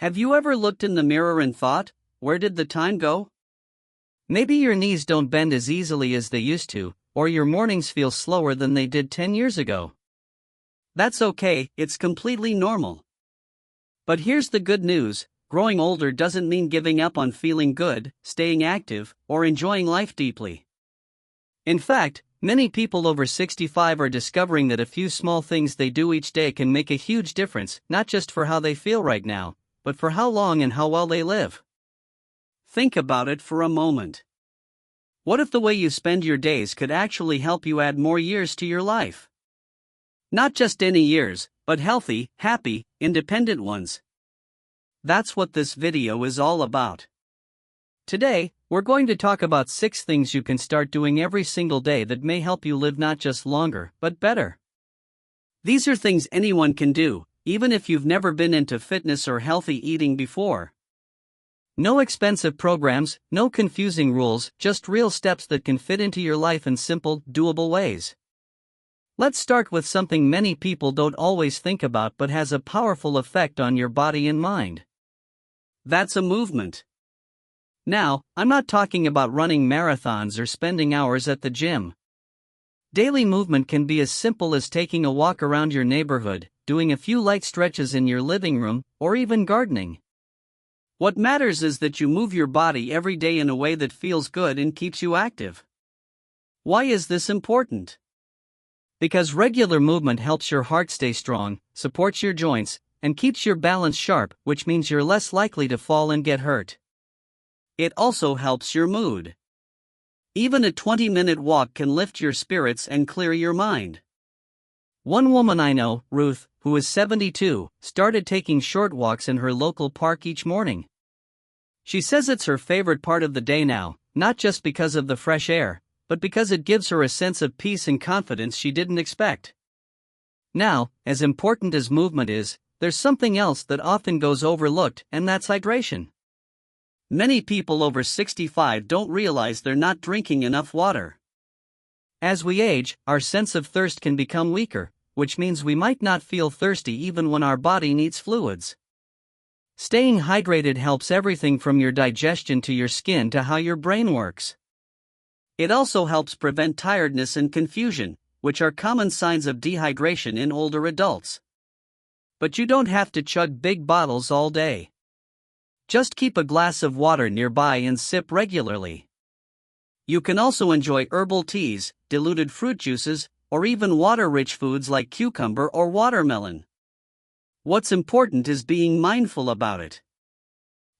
Have you ever looked in the mirror and thought, where did the time go? Maybe your knees don't bend as easily as they used to, or your mornings feel slower than they did 10 years ago. That's okay, it's completely normal. But here's the good news: growing older doesn't mean giving up on feeling good, staying active, or enjoying life deeply. In fact, many people over 65 are discovering that a few small things they do each day can make a huge difference, not just for how they feel right now, but for how long and how well they live. Think about it for a moment. What if the way you spend your days could actually help you add more years to your life? Not just any years, but healthy, happy, independent ones. That's what this video is all about. Today, we're going to talk about 6 things you can start doing every single day that may help you live not just longer, but better. These are things anyone can do, even if you've never been into fitness or healthy eating before. No expensive programs, no confusing rules, just real steps that can fit into your life in simple, doable ways. Let's start with something many people don't always think about but has a powerful effect on your body and mind. That's a movement. Now, I'm not talking about running marathons or spending hours at the gym. Daily movement can be as simple as taking a walk around your neighborhood, doing a few light stretches in your living room, or even gardening. What matters is that you move your body every day in a way that feels good and keeps you active. Why is this important? Because regular movement helps your heart stay strong, supports your joints, and keeps your balance sharp, which means you're less likely to fall and get hurt. It also helps your mood. Even a 20-minute walk can lift your spirits and clear your mind. One woman I know, Ruth, who is 72, started taking short walks in her local park each morning. She says it's her favorite part of the day now, not just because of the fresh air, but because it gives her a sense of peace and confidence she didn't expect. Now, as important as movement is, there's something else that often goes overlooked, and that's hydration. Many people over 65 don't realize they're not drinking enough water. As we age, our sense of thirst can become weaker, which means we might not feel thirsty even when our body needs fluids. Staying hydrated helps everything from your digestion to your skin to how your brain works. It also helps prevent tiredness and confusion, which are common signs of dehydration in older adults. But you don't have to chug big bottles all day. Just keep a glass of water nearby and sip regularly. You can also enjoy herbal teas, diluted fruit juices, or even water-rich foods like cucumber or watermelon. What's important is being mindful about it.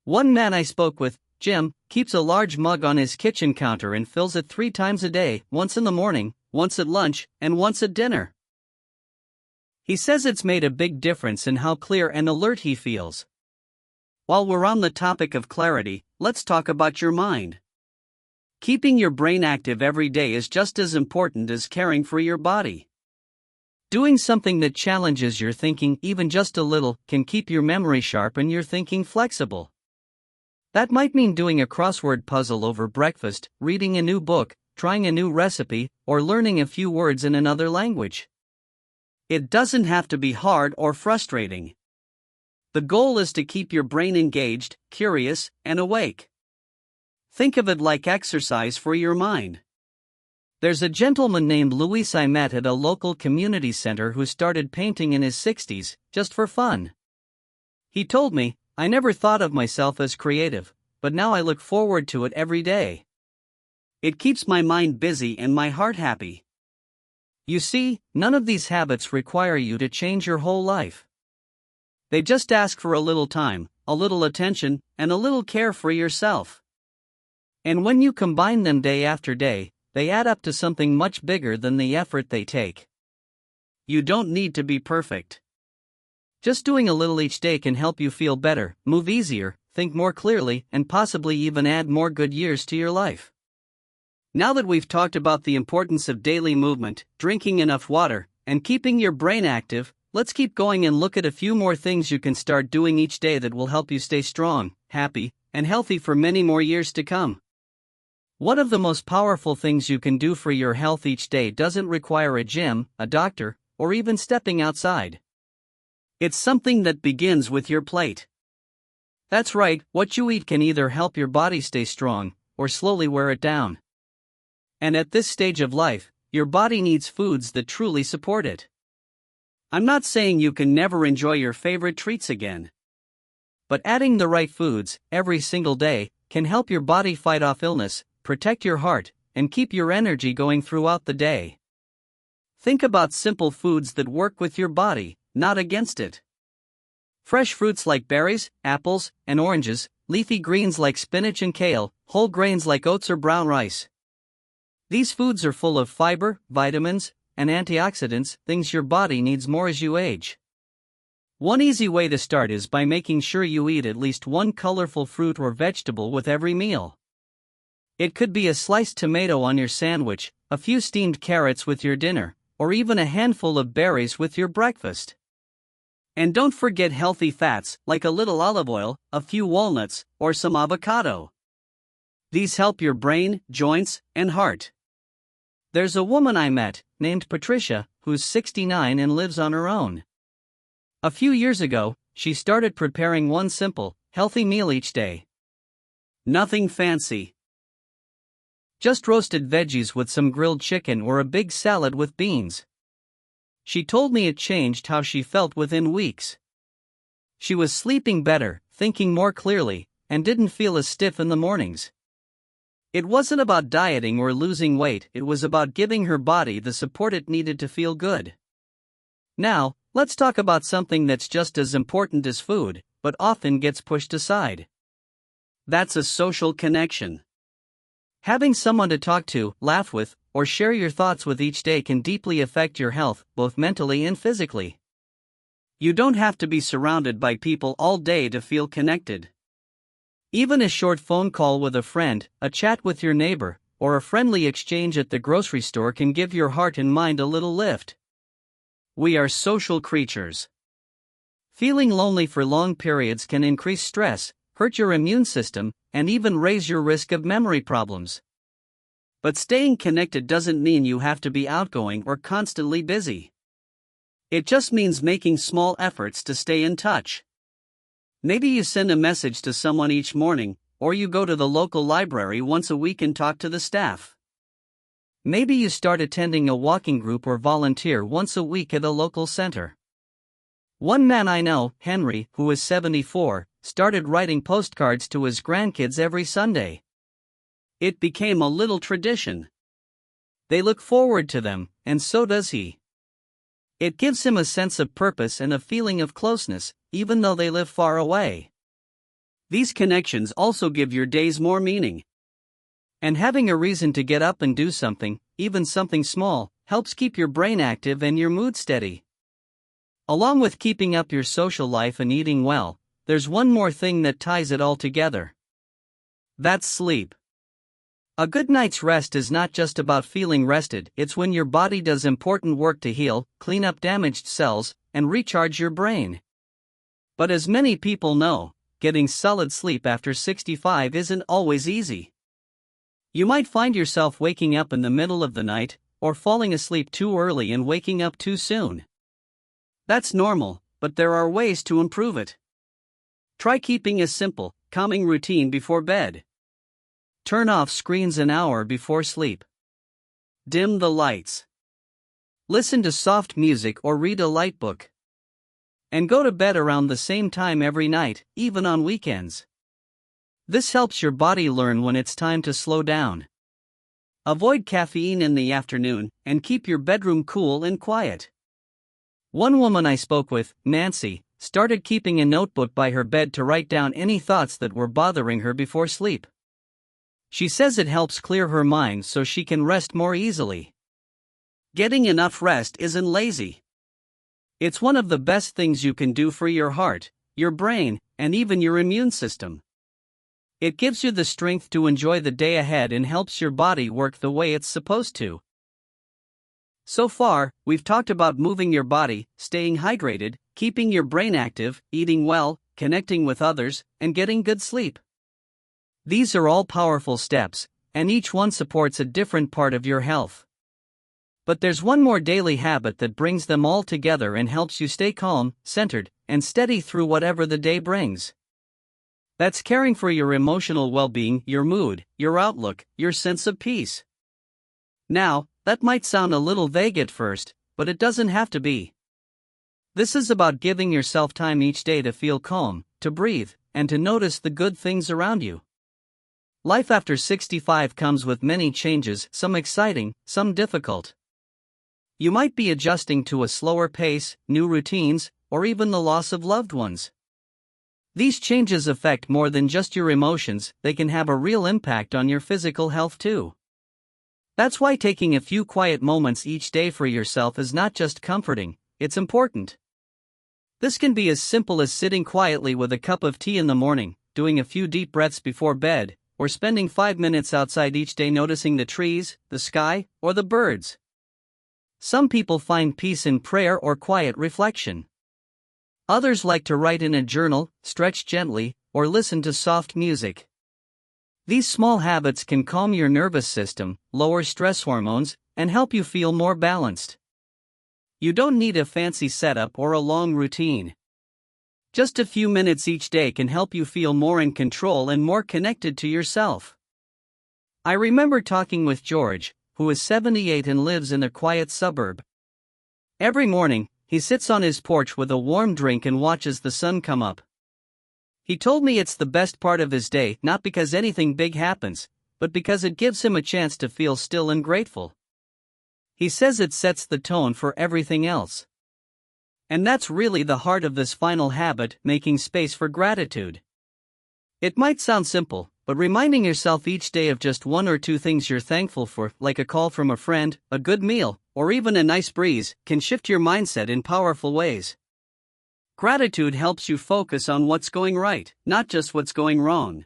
One man I spoke with, Jim, keeps a large mug on his kitchen counter and fills it 3 times a day, once in the morning, once at lunch, and once at dinner. He says it's made a big difference in how clear and alert he feels. While we're on the topic of clarity, let's talk about your mind. Keeping your brain active every day is just as important as caring for your body. Doing something that challenges your thinking even just a little can keep your memory sharp and your thinking flexible. That might mean doing a crossword puzzle over breakfast, reading a new book, trying a new recipe, or learning a few words in another language. It doesn't have to be hard or frustrating. The goal is to keep your brain engaged, curious, and awake. Think of it like exercise for your mind. There's a gentleman named Luis I met at a local community center who started painting in his 60s, just for fun. He told me, "I never thought of myself as creative, but now I look forward to it every day. It keeps my mind busy and my heart happy." You see, none of these habits require you to change your whole life. They just ask for a little time, a little attention, and a little care for yourself. And when you combine them day after day, they add up to something much bigger than the effort they take. You don't need to be perfect. Just doing a little each day can help you feel better, move easier, think more clearly, and possibly even add more good years to your life. Now that we've talked about the importance of daily movement, drinking enough water, and keeping your brain active, let's keep going and look at a few more things you can start doing each day that will help you stay strong, happy, and healthy for many more years to come. One of the most powerful things you can do for your health each day doesn't require a gym, a doctor, or even stepping outside. It's something that begins with your plate. That's right, what you eat can either help your body stay strong, or slowly wear it down. And at this stage of life, your body needs foods that truly support it. I'm not saying you can never enjoy your favorite treats again. But adding the right foods, every single day, can help your body fight off illness, protect your heart, and keep your energy going throughout the day. Think about simple foods that work with your body, not against it. Fresh fruits like berries, apples, and oranges, leafy greens like spinach and kale, whole grains like oats or brown rice. These foods are full of fiber, vitamins, and antioxidants, things your body needs more as you age. One easy way to start is by making sure you eat at least one colorful fruit or vegetable with every meal. It could be a sliced tomato on your sandwich, a few steamed carrots with your dinner, or even a handful of berries with your breakfast. And don't forget healthy fats, like a little olive oil, a few walnuts, or some avocado. These help your brain, joints, and heart. There's a woman I met, named Patricia, who's 69 and lives on her own. A few years ago, she started preparing one simple, healthy meal each day. Nothing fancy. Just roasted veggies with some grilled chicken or a big salad with beans. She told me it changed how she felt within weeks. She was sleeping better, thinking more clearly, and didn't feel as stiff in the mornings. It wasn't about dieting or losing weight, it was about giving her body the support it needed to feel good. Now, let's talk about something that's just as important as food, but often gets pushed aside. That's a social connection. Having someone to talk to, laugh with, or share your thoughts with each day can deeply affect your health, both mentally and physically. You don't have to be surrounded by people all day to feel connected. Even a short phone call with a friend, a chat with your neighbor, or a friendly exchange at the grocery store can give your heart and mind a little lift. We are social creatures. Feeling lonely for long periods can increase stress, hurt your immune system, and even raise your risk of memory problems. But staying connected doesn't mean you have to be outgoing or constantly busy. It just means making small efforts to stay in touch. Maybe you send a message to someone each morning, or you go to the local library once a week and talk to the staff. Maybe you start attending a walking group or volunteer once a week at a local center. One man I know, Henry, who is 74, started writing postcards to his grandkids every Sunday. It became a little tradition. They look forward to them, and so does he. It gives him a sense of purpose and a feeling of closeness, even though they live far away. These connections also give your days more meaning. And having a reason to get up and do something, even something small, helps keep your brain active and your mood steady. Along with keeping up your social life and eating well, there's one more thing that ties it all together. That's sleep. A good night's rest is not just about feeling rested, it's when your body does important work to heal, clean up damaged cells, and recharge your brain. But as many people know, getting solid sleep after 65 isn't always easy. You might find yourself waking up in the middle of the night, or falling asleep too early and waking up too soon. That's normal, but there are ways to improve it. Try keeping a simple, calming routine before bed. Turn off screens an hour before sleep. Dim the lights. Listen to soft music or read a light book. And go to bed around the same time every night, even on weekends. This helps your body learn when it's time to slow down. Avoid caffeine in the afternoon, and keep your bedroom cool and quiet. One woman I spoke with, Nancy, started keeping a notebook by her bed to write down any thoughts that were bothering her before sleep. She says it helps clear her mind so she can rest more easily. Getting enough rest isn't lazy. It's one of the best things you can do for your heart, your brain, and even your immune system. It gives you the strength to enjoy the day ahead and helps your body work the way it's supposed to. So far, we've talked about moving your body, staying hydrated, keeping your brain active, eating well, connecting with others, and getting good sleep. These are all powerful steps, and each one supports a different part of your health. But there's one more daily habit that brings them all together and helps you stay calm, centered, and steady through whatever the day brings. That's caring for your emotional well-being, your mood, your outlook, your sense of peace. Now, that might sound a little vague at first, but it doesn't have to be. This is about giving yourself time each day to feel calm, to breathe, and to notice the good things around you. Life after 65 comes with many changes, some exciting, some difficult. You might be adjusting to a slower pace, new routines, or even the loss of loved ones. These changes affect more than just your emotions, they can have a real impact on your physical health too. That's why taking a few quiet moments each day for yourself is not just comforting, it's important. This can be as simple as sitting quietly with a cup of tea in the morning, doing a few deep breaths before bed, or spending 5 minutes outside each day noticing the trees, the sky, or the birds. Some people find peace in prayer or quiet reflection. Others like to write in a journal, stretch gently, or listen to soft music. These small habits can calm your nervous system, lower stress hormones, and help you feel more balanced. You don't need a fancy setup or a long routine. Just a few minutes each day can help you feel more in control and more connected to yourself. I remember talking with George, who is 78 and lives in a quiet suburb. Every morning, he sits on his porch with a warm drink and watches the sun come up. He told me it's the best part of his day, not because anything big happens, but because it gives him a chance to feel still and grateful. He says it sets the tone for everything else. And that's really the heart of this final habit, making space for gratitude. It might sound simple, but reminding yourself each day of just one or two things you're thankful for, like a call from a friend, a good meal, or even a nice breeze, can shift your mindset in powerful ways. Gratitude helps you focus on what's going right, not just what's going wrong.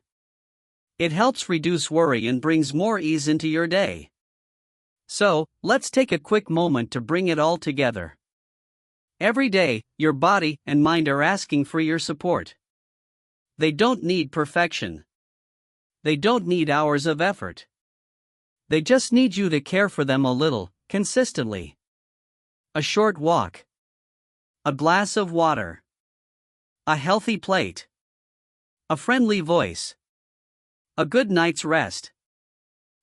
It helps reduce worry and brings more ease into your day. So, let's take a quick moment to bring it all together. Every day, your body and mind are asking for your support. They don't need perfection. They don't need hours of effort. They just need you to care for them a little, consistently. A short walk. A glass of water. A healthy plate. A friendly voice. A good night's rest.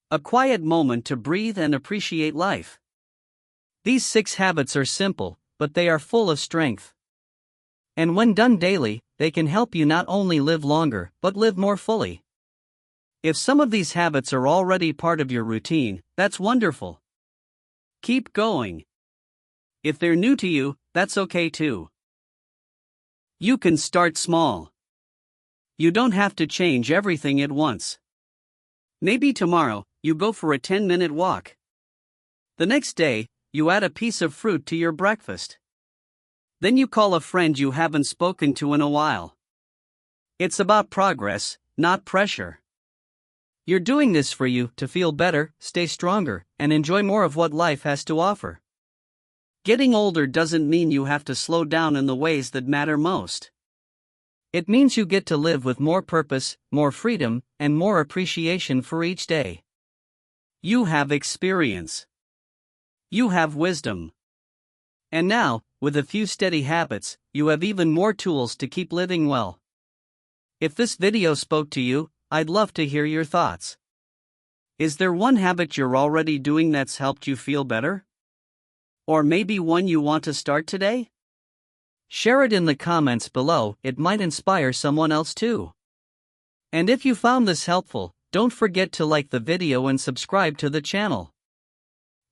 A quiet moment to breathe and appreciate life. These 6 habits are simple, but they are full of strength. And when done daily, they can help you not only live longer, but live more fully. If some of these habits are already part of your routine, that's wonderful. Keep going. If they're new to you, that's okay too. You can start small. You don't have to change everything at once. Maybe tomorrow, you go for a 10-minute walk. The next day, you add a piece of fruit to your breakfast. Then you call a friend you haven't spoken to in a while. It's about progress, not pressure. You're doing this for you to feel better, stay stronger, and enjoy more of what life has to offer. Getting older doesn't mean you have to slow down in the ways that matter most. It means you get to live with more purpose, more freedom, and more appreciation for each day. You have experience. You have wisdom. And now, with a few steady habits, you have even more tools to keep living well. If this video spoke to you, I'd love to hear your thoughts. Is there one habit you're already doing that's helped you feel better? Or maybe one you want to start today? Share it in the comments below, it might inspire someone else too. And if you found this helpful, don't forget to like the video and subscribe to the channel.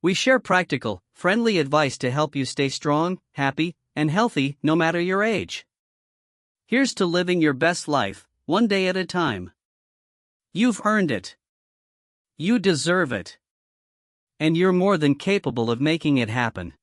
We share practical, friendly advice to help you stay strong, happy, and healthy no matter your age. Here's to living your best life, one day at a time. You've earned it. You deserve it. And you're more than capable of making it happen.